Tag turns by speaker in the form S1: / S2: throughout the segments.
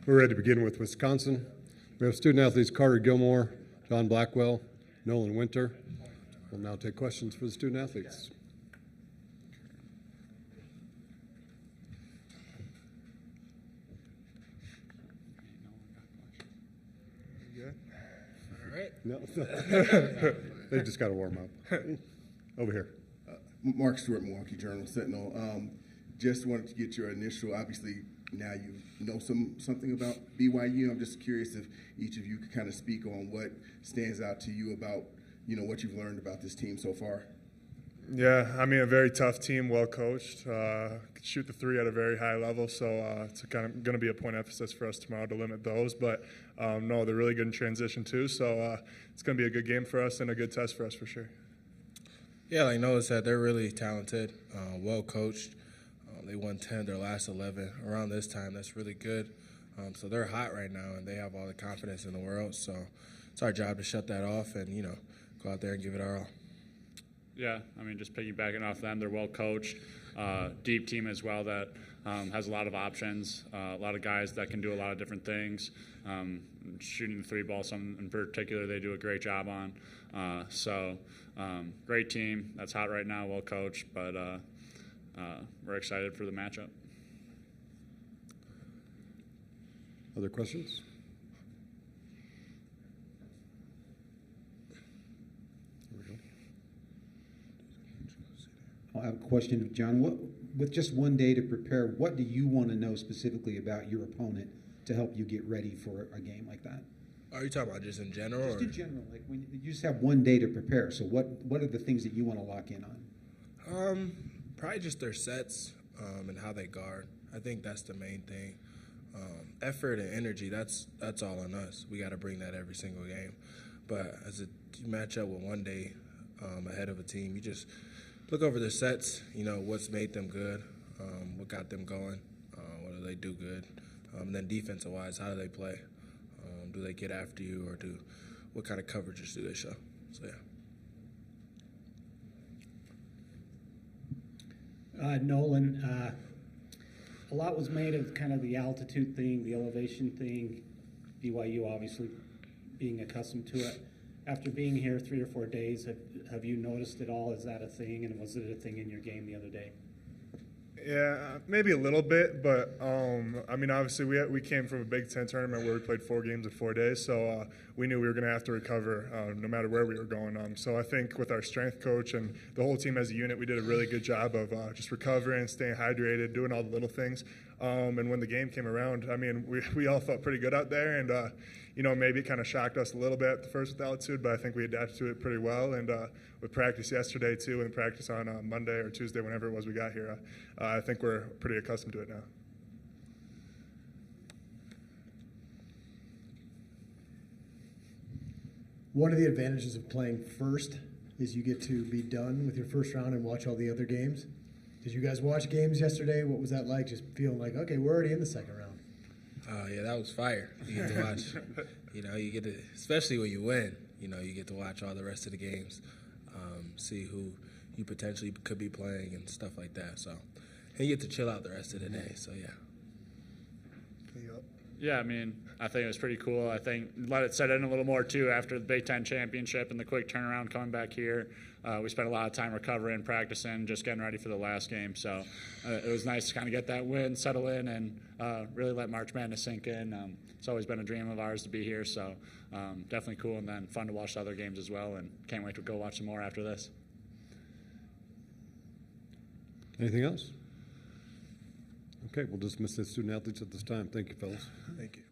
S1: We're ready to begin with Wisconsin. We have student athletes Carter Gilmore, John Blackwell, Nolan Winter. We'll now take questions for the student athletes.
S2: Good. All right.
S1: No, they just got to warm up. Over here.
S3: Mark Stewart, Milwaukee Journal Sentinel. Just wanted to get your initial, obviously now you know something about BYU. I'm just curious if each of you could kind of speak on what stands out to you about, what you've learned about this team so far.
S2: Yeah, I mean, a very tough team, well coached, shoot the three at a very high level, so it's kind of going to be a point of emphasis for us tomorrow to limit those. But no, they're really good in transition too, so it's going to be a good game for us and a good test for us for sure.
S4: Yeah, like Noah said, they're really talented, well coached. They won 10 of their last 11 around this time. That's really good. So they're hot right now, and they have all the confidence in the world. So it's our job to shut that off and, go out there and give it our all.
S5: Yeah, I mean, just piggybacking off them, they're well coached, deep team as well that has a lot of options, a lot of guys that can do a lot of different things. Shooting the three ball, some in particular, they do a great job on. Great team that's hot right now, well coached, but we're excited for the matchup.
S1: Other questions?
S6: I have a question of John. With just one day to prepare, what do you want to know specifically about your opponent to help you get ready for a game like that?
S4: Are you talking about just in general?
S6: Just in general, like when you just have one day to prepare. So what are the things that you want to lock in on?
S4: Probably just their sets and how they guard. I think that's the main thing. Effort and energy, that's all on us. We got to bring that every single game. But as you match up with one day ahead of a team, you just look over their sets, what's made them good, what got them going, what do they do good. And then defensive-wise, how do they play? Do they get after you, or what kind of coverages do they show? So, yeah.
S7: Nolan, a lot was made of kind of the altitude thing, the elevation thing, BYU obviously being accustomed to it. After being here 3 or 4 days, have you noticed it all? Is that a thing, and was it a thing in your game the other day?
S2: Yeah, maybe a little bit, but I mean, obviously we came from a Big Ten tournament where we played 4 games in 4 days, so we knew we were going to have to recover no matter where we were going. So I think with our strength coach and the whole team as a unit, we did a really good job of just recovering, staying hydrated, doing all the little things. And when the game came around, I mean, we all felt pretty good out there, and maybe it kind of shocked us a little bit at the first with altitude, but I think we adapted to it pretty well. And with practice yesterday too, and practice on Monday or Tuesday, whenever it was we got here, I think we're pretty accustomed to it now.
S8: One of the advantages of playing first is you get to be done with your first round and watch all the other games. Did you guys watch games yesterday? What was that like? Just feeling like, okay, we're already in the second round.
S4: Yeah, that was fire. You get to watch, you get to, especially when you win, you get to watch all the rest of the games, see who you potentially could be playing and stuff like that. So, and you get to chill out the rest of the day. So, yeah.
S5: Yeah, I mean, I think it was pretty cool. I think let it set in a little more, too, after the Big Ten championship and the quick turnaround coming back here. We spent a lot of time recovering, practicing, just getting ready for the last game. So it was nice to kind of get that win, settle in, and really let March Madness sink in. It's always been a dream of ours to be here, so definitely cool, and then fun to watch the other games as well, and can't wait to go watch some more after this.
S1: Anything else? Okay, we'll dismiss the student athletes at this time. Thank you, fellas.
S4: Thank you.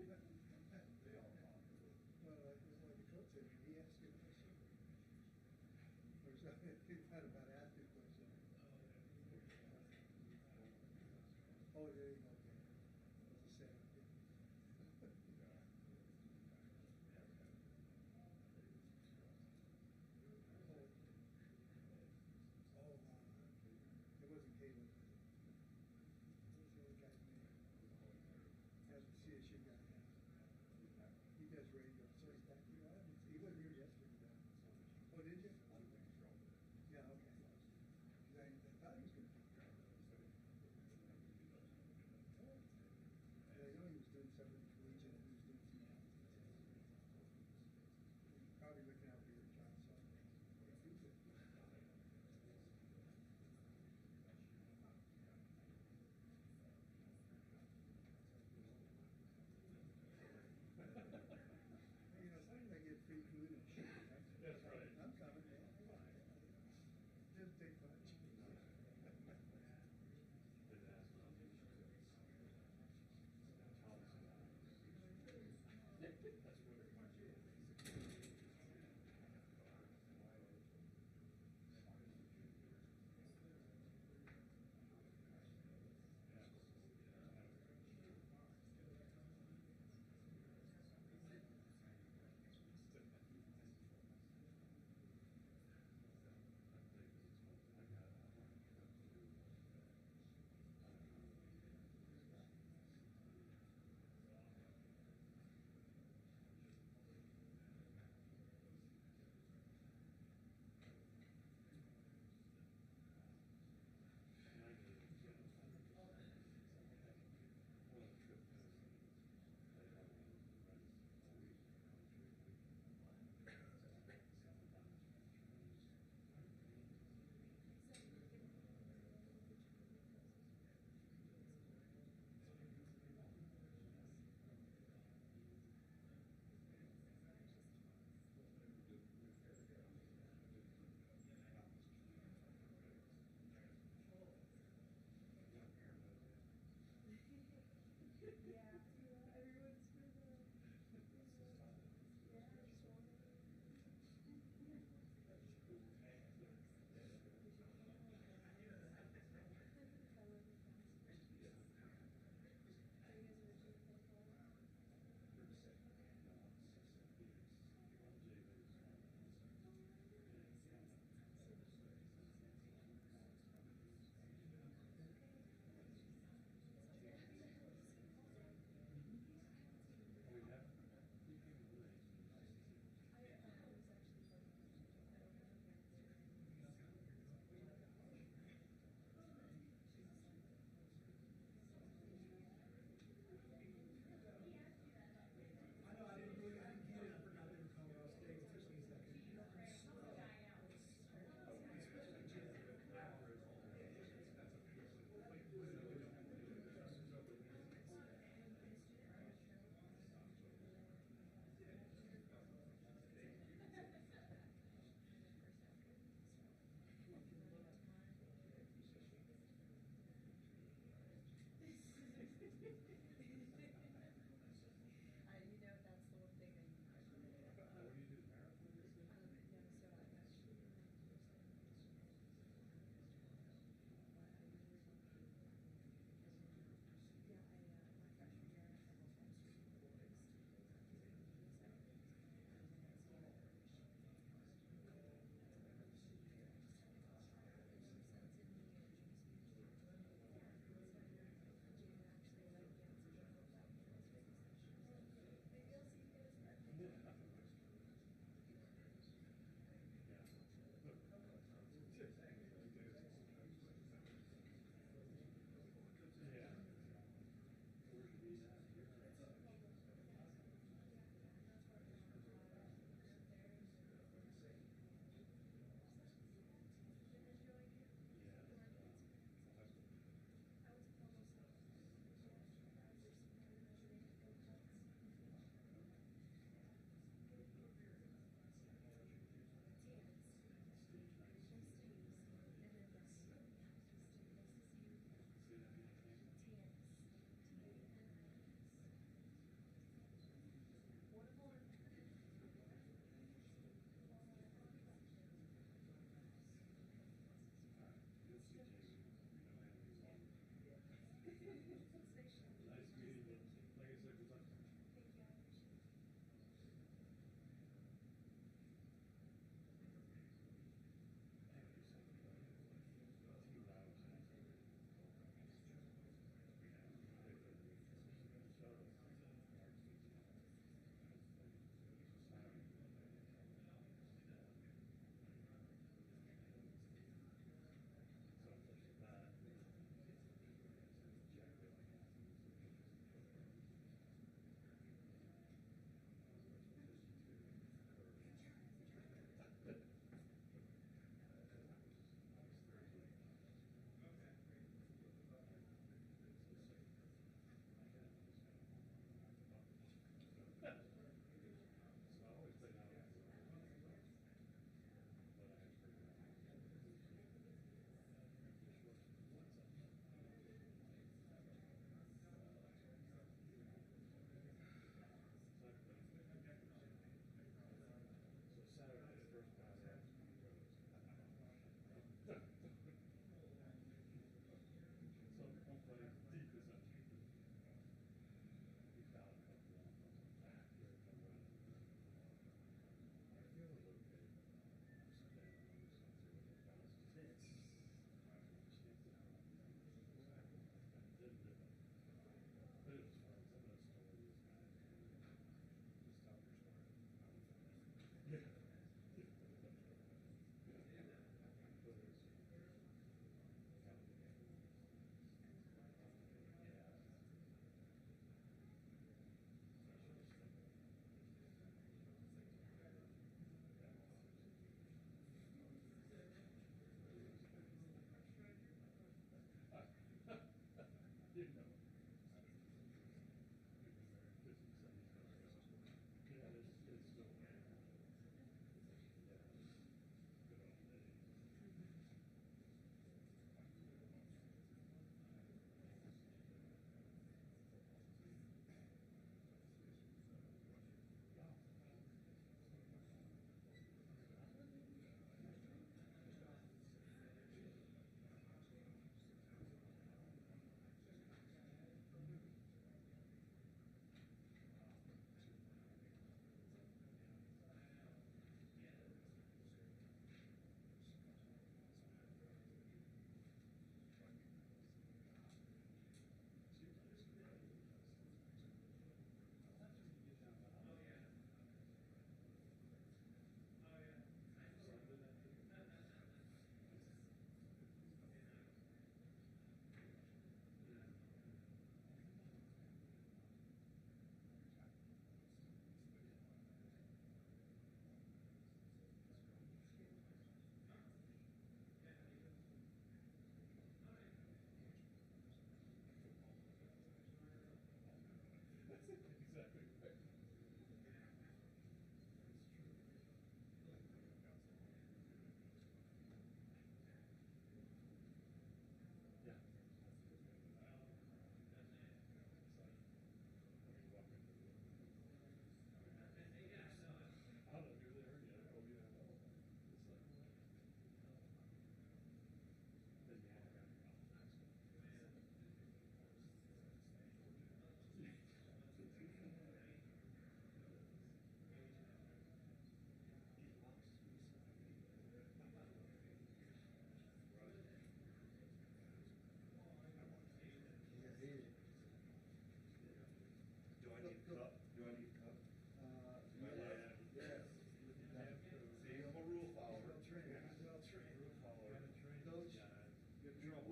S9: the coach said, he asked you a question. Or something, he thought about asking a question. Oh, there you go. Okay. It was a setup. It wasn't Caleb. What's the other guy's name? That's the CSU guy. He does radio. So he's back here. He wasn't here yesterday. Oh, did you? Yeah, okay. I thought he was going to. Yeah, I know he was doing something collegiate. He was doing some. Probably looking out for your job. So. Sometimes I get free food and shit. That's right. I'm coming, man. Just take much.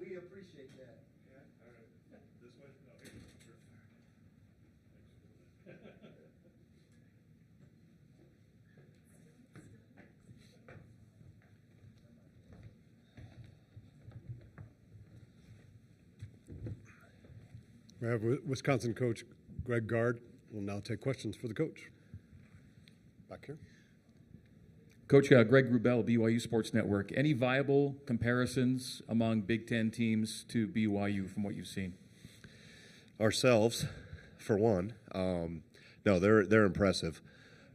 S9: We appreciate that.
S1: We have Wisconsin coach Greg Gard will now take questions for the coach. Back here.
S10: Coach Greg Wrubell, BYU Sports Network. Any viable comparisons among Big Ten teams to BYU from what you've seen?
S11: Ourselves, for one. No, they're impressive.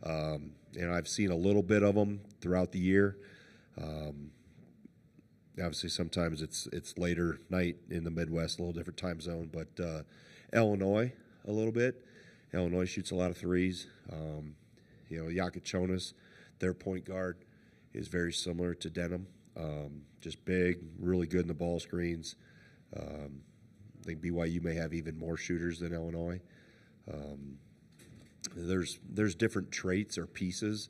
S11: I've seen a little bit of them throughout the year. Obviously, sometimes it's later night in the Midwest, a little different time zone. But Illinois, a little bit. Illinois shoots a lot of threes. Yakichonis, their point guard, is very similar to Denham. Just big, really good in the ball screens. I think BYU may have even more shooters than Illinois. There's different traits or pieces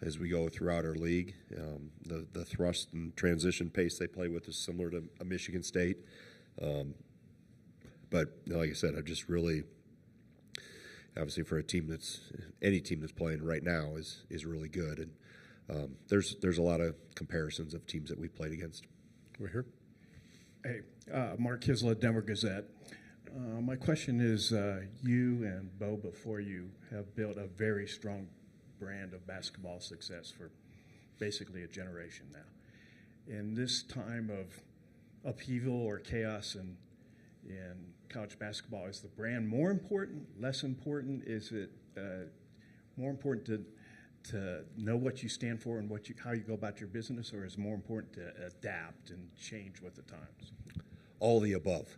S11: as we go throughout our league. The thrust and transition pace they play with is similar to a Michigan State. But like I said, I've just really, obviously for any team that's playing right now is really good. And there's a lot of comparisons of teams that we've played against.
S1: We're here.
S12: Hey, Mark Kisla, Denver Gazette. My question is, you and Bo before you have built a very strong brand of basketball success for basically a generation now. In this time of upheaval or chaos in college basketball, is the brand more important, less important? Is it more important to know what you stand for and how you go about your business, or is it more important to adapt and change with the times?
S11: All the above.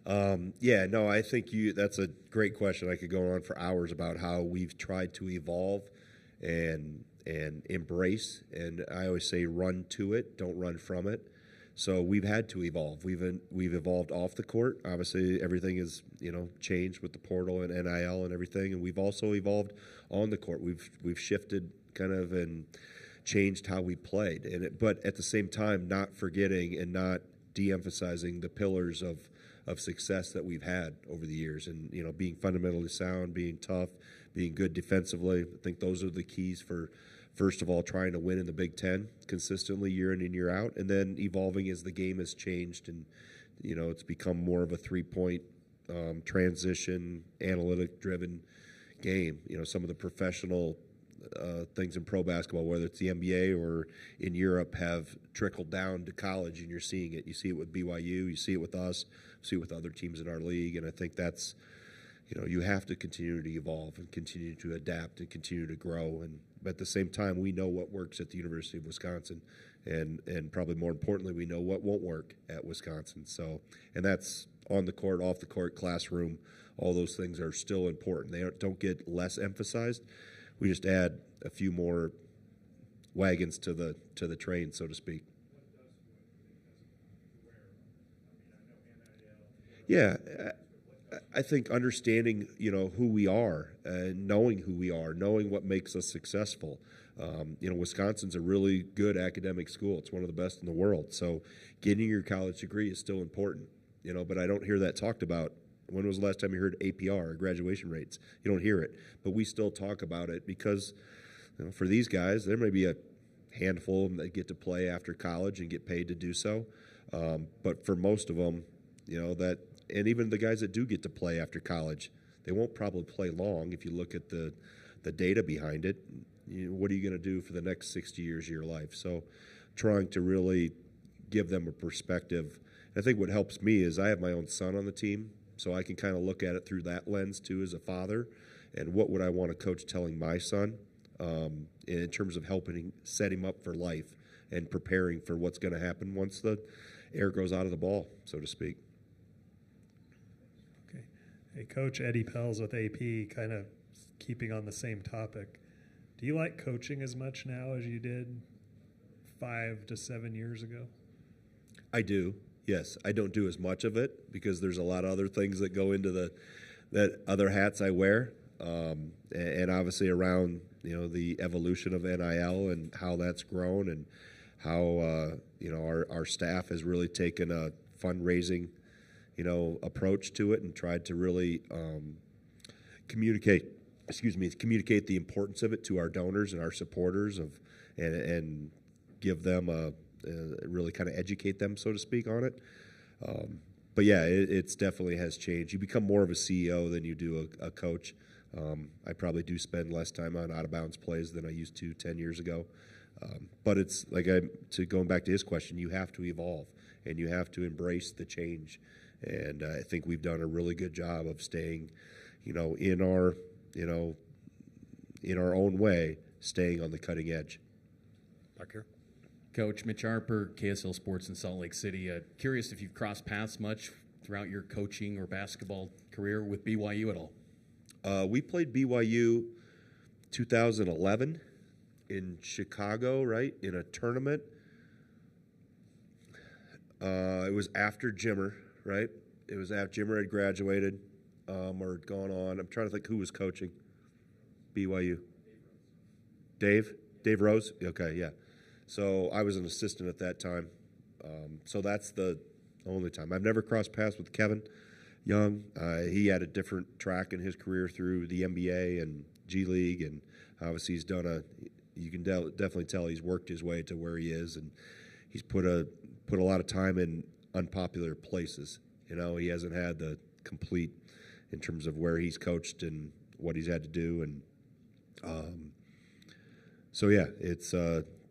S11: I think that's a great question. I could go on for hours about how we've tried to evolve and embrace, and I always say run to it, don't run from it. So we've had to evolve. We've evolved off the court. Obviously, everything is changed with the portal and NIL and everything, and we've also evolved on the court. We've shifted kind of and changed how we played, but at the same time, not forgetting and not de-emphasizing the pillars of success that we've had over the years, and being fundamentally sound, being tough, being good defensively. I think those are the keys for, first of all, trying to win in the Big Ten consistently year in and year out, and then evolving as the game has changed and it's become more of a three-point transition, analytic-driven game. Some of the professional things in pro basketball, whether it's the NBA or in Europe, have trickled down to college, and you're seeing it. You see it with BYU, you see it with us, you see it with other teams in our league, and I think that's, you have to continue to evolve and continue to adapt and continue to grow. But at the same time, we know what works at the University of Wisconsin, and probably more importantly, we know what won't work at Wisconsin. So, and that's on the court, off the court, classroom. All those things are still important. They don't get less emphasized. We just add a few more wagons to the train, so to speak. Yeah, I think understanding who we are, knowing who we are, knowing what makes us successful. Wisconsin's a really good academic school. It's one of the best in the world. So getting your college degree is still important. But I don't hear that talked about. When was the last time you heard APR, or graduation rates? You don't hear it, but we still talk about it because for these guys, there may be a handful that get to play after college and get paid to do so. But for most of them, and even the guys that do get to play after college, they won't probably play long if you look at the data behind it. What are you going to do for the next 60 years of your life? So trying to really give them a perspective. I think what helps me is I have my own son on the team, so I can kind of look at it through that lens too as a father. And what would I want a coach telling my son in terms of helping set him up for life and preparing for what's going to happen once the air goes out of the ball, so to speak.
S13: Okay. Hey, Coach, Eddie Pels with AP, kind of keeping on the same topic. Do you like coaching as much now as you did 5 to 7 years ago?
S11: I do, yes. I don't do as much of it because there's a lot of other things that go into that other hats I wear, and obviously around the evolution of NIL and how that's grown and how our staff has really taken a fundraising approach to it and tried to really communicate the importance of it to our donors and our supporters and give them really kind of educate them, so to speak, on it. But yeah, it's definitely has changed. You become more of a CEO than you do a coach. I probably do spend less time on out-of-bounds plays than I used to 10 years ago. But it's like going back to his question, you have to evolve and you have to embrace the change. And I think we've done a really good job of staying, in our own way, staying on the cutting edge.
S1: Back here.
S10: Coach Mitch Harper, KSL Sports in Salt Lake City. Curious if you've crossed paths much throughout your coaching or basketball career with BYU at all.
S11: We played BYU 2011 in Chicago, right, in a tournament. It was after Jimmer, right? It was after Jimmer had graduated or had gone on. I'm trying to think who was coaching BYU. Dave Rose? Okay, yeah. So I was an assistant at that time. So that's the only time. I've never crossed paths with Kevin Young. He had a different track in his career through the NBA and G League, and obviously he's done you can definitely tell he's worked his way to where he is, and he's put a lot of time in unpopular places. He hasn't had the complete in terms of where he's coached and what he's had to do, and so yeah, it's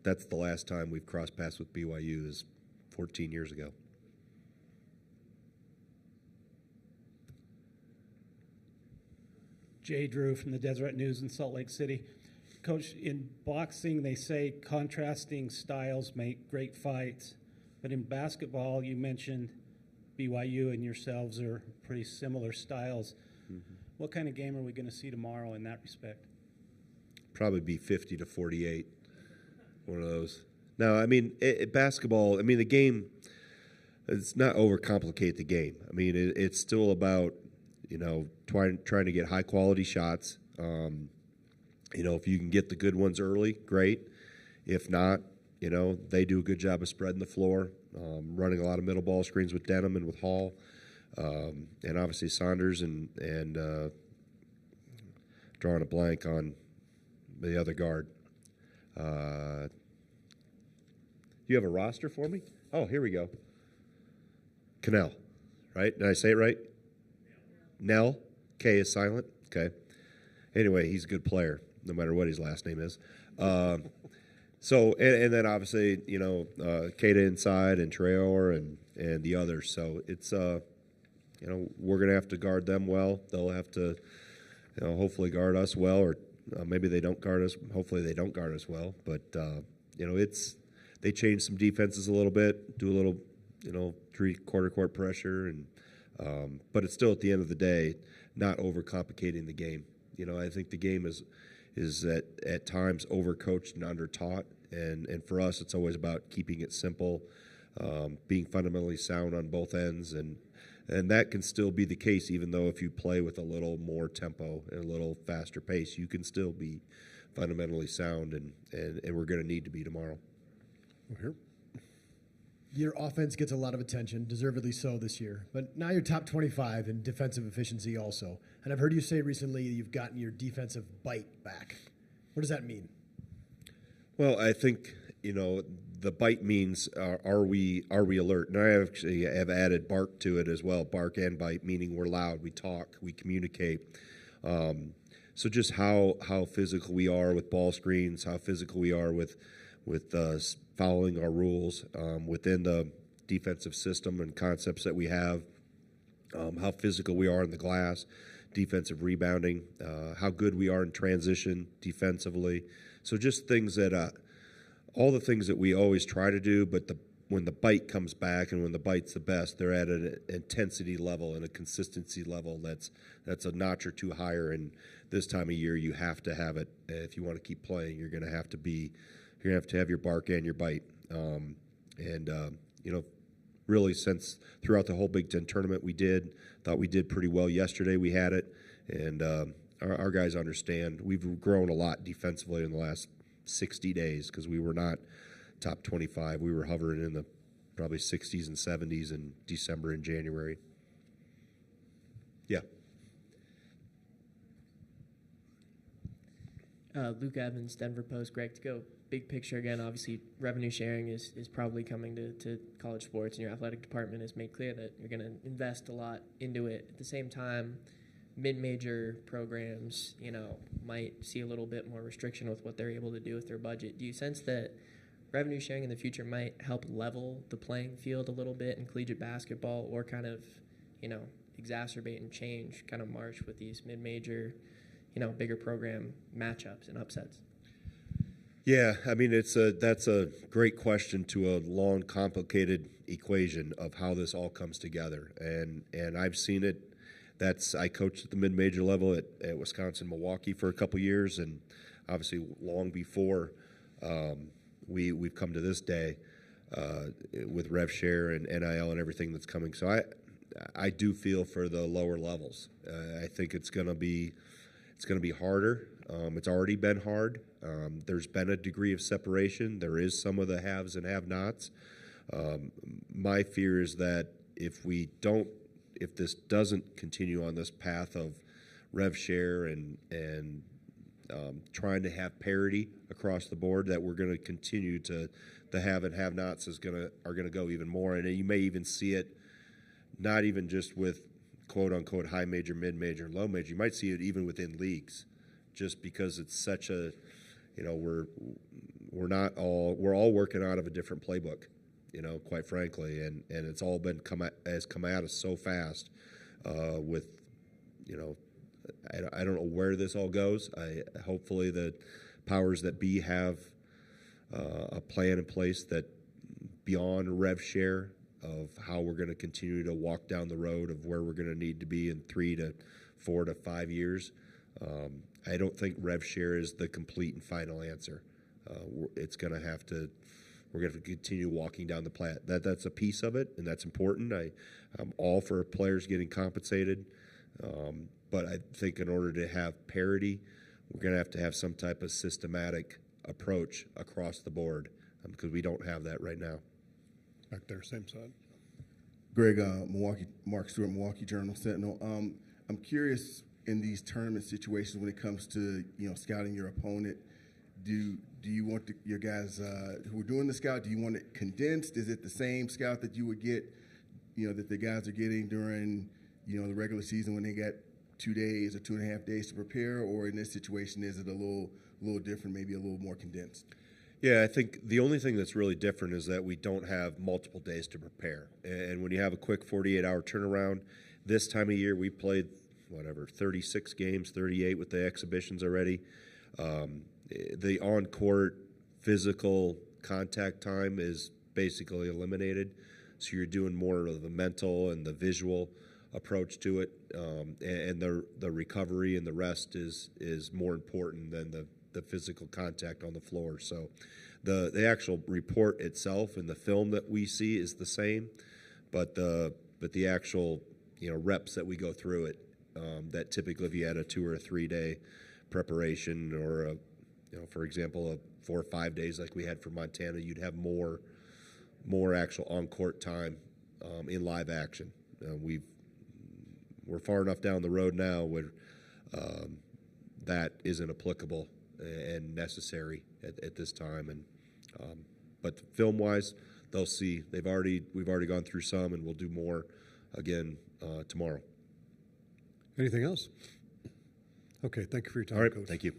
S11: that's the last time we've crossed paths with BYU is 14 years ago.
S7: Jay Drew from the Deseret News in Salt Lake City. Coach, in boxing, they say contrasting styles make great fights. But in basketball, you mentioned BYU and yourselves are pretty similar styles. Mm-hmm. What kind of game are we going to see tomorrow in that respect?
S11: Probably be 50-48, one of those. No, I mean, basketball, I mean, the game, it's not overcomplicate the game. I mean, it's still about, trying to get high-quality shots. If you can get the good ones early, great. If not, they do a good job of spreading the floor, running a lot of middle ball screens with Denham and with Hall, and obviously Saunders and drawing a blank on the other guard. You have a roster for me? Oh, here we go. Cannell, right? Did I say it right? Nell. K is silent. Okay. Anyway, he's a good player, no matter what his last name is. So, and then obviously, Kata inside and Traore and the others. So it's, we're going to have to guard them well. They'll have to, hopefully guard us well, or maybe they don't guard us. Hopefully they don't guard us well. But, they change some defenses a little bit, do a little, 3/4 court pressure, and but it's still at the end of the day not overcomplicating the game. I think the game is at times overcoached and undertaught, and for us it's always about keeping it simple, being fundamentally sound on both ends, and that can still be the case even though if you play with a little more tempo and a little faster pace, you can still be fundamentally sound, and we're going to need to be tomorrow.
S1: Here.
S8: Your offense gets a lot of attention, deservedly so this year, but now you're top 25 in defensive efficiency also. And I've heard you say recently you've gotten your defensive bite back. What does that mean?
S11: Well, I think, the bite means are we alert? And I actually have added bark to it as well. Bark and bite, meaning we're loud, we talk, we communicate. So just how physical we are with ball screens, how physical we are with following our rules within the defensive system and concepts that we have. How physical we are in the glass, defensive rebounding, how good we are in transition defensively. So just things that all the things that we always try to do, but when the bite comes back and when the bite's the best, they're at an intensity level and a consistency level that's a notch or two higher. And this time of year, you have to have it. If you want to keep playing, you're going to have to have your bark and your bite. Really, since throughout the whole Big Ten tournament, thought we did pretty well yesterday. We had it, and our guys understand. We've grown a lot defensively in the last 60 days because we were not top 25. We were hovering in the probably 60s and 70s in December and January. Yeah.
S14: Luke Evans, Denver Post. Greg, to go big picture again, obviously revenue sharing is probably coming to college sports, and your athletic department has made clear that you're going to invest a lot into it. At the same time, mid-major programs, might see a little bit more restriction with what they're able to do with their budget. Do you sense that revenue sharing in the future might help level the playing field a little bit in collegiate basketball, or kind of, exacerbate and change kind of march with these mid-major, bigger program matchups and upsets?
S11: Yeah, I mean that's a great question to a long, complicated equation of how this all comes together, and I've seen it. I coached at the mid-major level at Wisconsin Milwaukee for a couple years, and obviously long before we've come to this day with rev share and NIL and everything that's coming. So I do feel for the lower levels. I think it's going to be harder. It's already been hard. There's been a degree of separation. There is some of the haves and have-nots. My fear is that if this doesn't continue on this path of rev share and trying to have parity across the board, that we're going to continue to the have and have-nots are going to go even more. And you may even see it not even just with quote-unquote high major, mid-major, and low major. You might see it even within leagues, just because it's such a, we're all working out of a different playbook, quite frankly, and it's all has come at us so fast with, I don't know where this all goes. Hopefully the powers that be have a plan in place that beyond rev share of how we're going to continue to walk down the road of where we're going to need to be in 3 to 4 to 5 years. I don't think rev share is the complete and final answer. It's going to have to. We're going to continue walking down the path. That's a piece of it, and that's important. I'm all for players getting compensated, but I think in order to have parity, we're going to have some type of systematic approach across the board because we don't have that right now.
S1: Back there, same side.
S3: Greg, Mark Stewart, Milwaukee Journal Sentinel. I'm curious, in these tournament situations when it comes to scouting your opponent, do you want your guys who are doing the scout, do you want it condensed? Is it the same scout that you would get, that the guys are getting during the regular season when they get 2 days or 2.5 days to prepare, or in this situation is it a little different, maybe a little more condensed?
S11: Yeah, I think the only thing that's really different is that we don't have multiple days to prepare. And when you have a quick 48-hour turnaround, this time of year we've played, 36 games, 38 with the exhibitions already. The on-court physical contact time is basically eliminated. So you're doing more of the mental and the visual approach to it. And the recovery and the rest is more important than the physical contact on the floor. So the actual report itself and the film that we see is the same, but the actual reps that we go through it, that typically if you had a 2 or 3 day preparation or for example a 4 or 5 days like we had for Montana, you'd have more actual on-court time in live action. We're far enough down the road now where that isn't applicable and necessary at this time, and But film wise, they'll see. We've already gone through some, and we'll do more again tomorrow.
S1: Anything else? Okay, thank you for your time,
S11: All right,
S1: Coach.
S11: thank you.